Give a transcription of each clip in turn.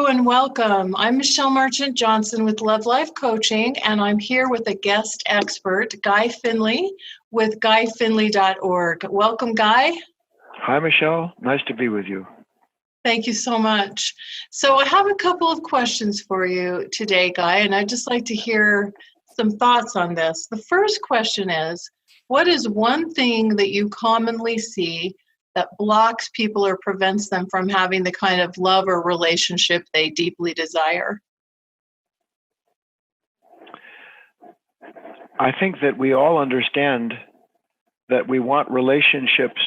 and welcome. I'm Michelle Marchant Johnson with Love Life Coaching, and I'm here with a guest expert, Guy Finley, with guyfinley.org. Welcome, Guy. Hi, Michelle. Nice to be with you. Thank you so much. So I have a couple of questions for you today, Guy, and I'd just like to hear some thoughts on this. The first question is, what is one thing that you commonly see that blocks people or prevents them from having the kind of love or relationship they deeply desire? I think that we all understand that we want relationships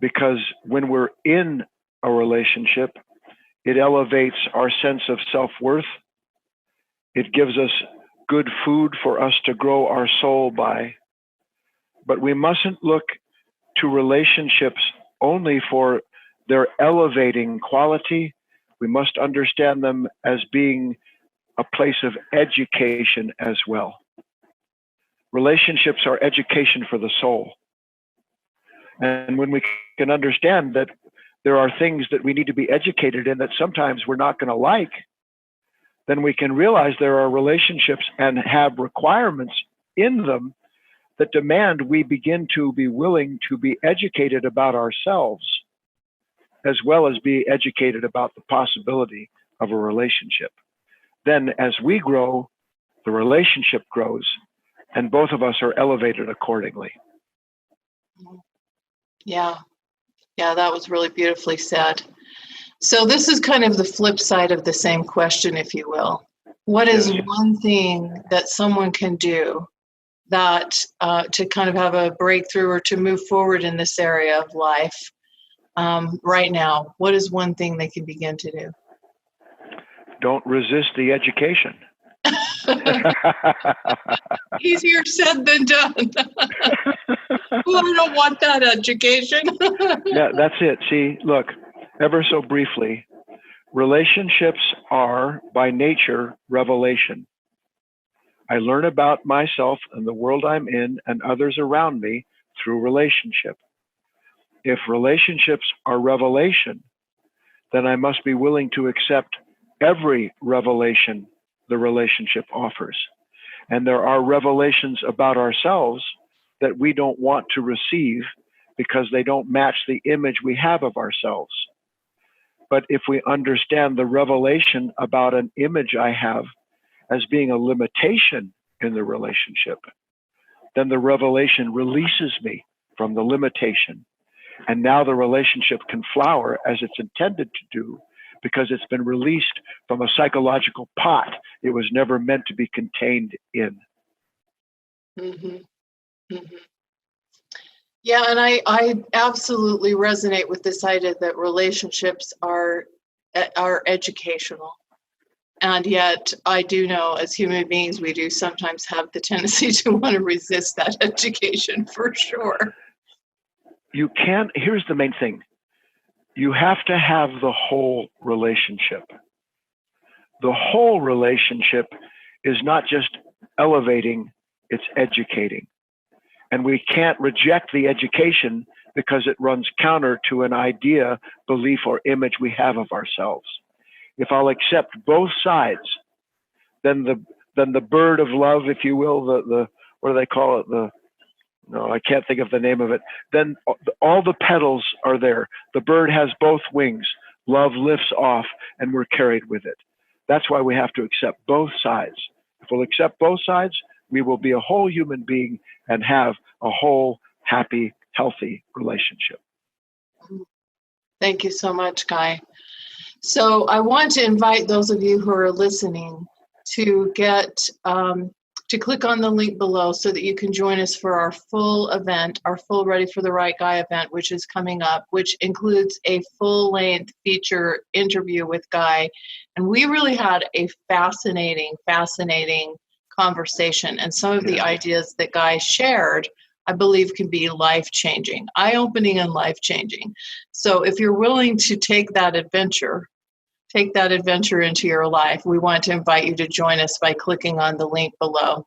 because when we're in a relationship, it elevates our sense of self-worth. It gives us good food for us to grow our soul by. But we mustn't look to relationships only for their elevating quality. We must understand them as being a place of education as well. Relationships are education for the soul. And when we can understand that there are things that we need to be educated in that sometimes we're not going to like, then we can realize there are relationships and have requirements in them that demand we begin to be willing to be educated about ourselves, as well as be educated about the possibility of a relationship. Then as we grow, the relationship grows, and both of us are elevated accordingly. Yeah, that was really beautifully said. So this is kind of the flip side of the same question, if you will. What is one thing that someone can do that to kind of have a breakthrough or to move forward in this area of life right now? What is one thing they can begin to do? Don't resist the education. Easier said than done. Well, I don't want that education. Yeah, that's it. See, look, ever so briefly, relationships are by nature revelation. I learn about myself and the world I'm in and others around me through relationship. If relationships are revelation, then I must be willing to accept every revelation the relationship offers. And there are revelations about ourselves that we don't want to receive because they don't match the image we have of ourselves. But if we understand the revelation about an image I have as being a limitation in the relationship, then the revelation releases me from the limitation. And now the relationship can flower as it's intended to do because it's been released from a psychological pot it was never meant to be contained in. Mm-hmm. Mm-hmm. Yeah, and I absolutely resonate with this idea that relationships are educational. And yet I do know as human beings, we do sometimes have the tendency to want to resist that education for sure. You can't, here's the main thing. You have to have the whole relationship. The whole relationship is not just elevating, it's educating. And we can't reject the education because it runs counter to an idea, belief, or image we have of ourselves. If I'll accept both sides, then the bird of love, if you will, the what do they call it? I can't think of the name of it. Then all the petals are there. The bird has both wings. Love lifts off, and we're carried with it. That's why we have to accept both sides. If we'll accept both sides, we will be a whole human being and have a whole, happy, healthy relationship. Thank you so much, Guy. So I want to invite those of you who are listening to to click on the link below so that you can join us for our full event, our full Ready for the Right Guy event, which is coming up, which includes a full-length feature interview with Guy. And we really had a fascinating conversation. And some of the ideas that Guy shared, I believe, can be life-changing, eye-opening and life-changing. So if you're willing to take that adventure into your life, we want to invite you to join us by clicking on the link below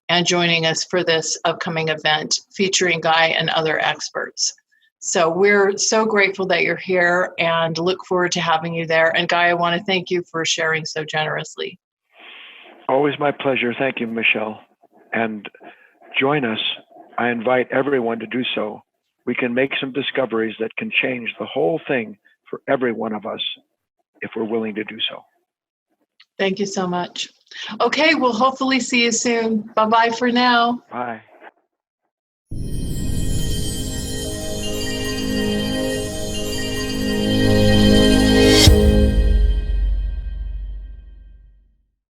and joining us for this upcoming event featuring Guy and other experts. So we're so grateful that you're here and look forward to having you there. And Guy, I want to thank you for sharing so generously. Always my pleasure. Thank you, Michelle. And join us. I invite everyone to do so. We can make some discoveries that can change the whole thing for every one of us if we're willing to do so. Thank you so much. Okay, we'll hopefully see you soon. Bye-bye for now. Bye.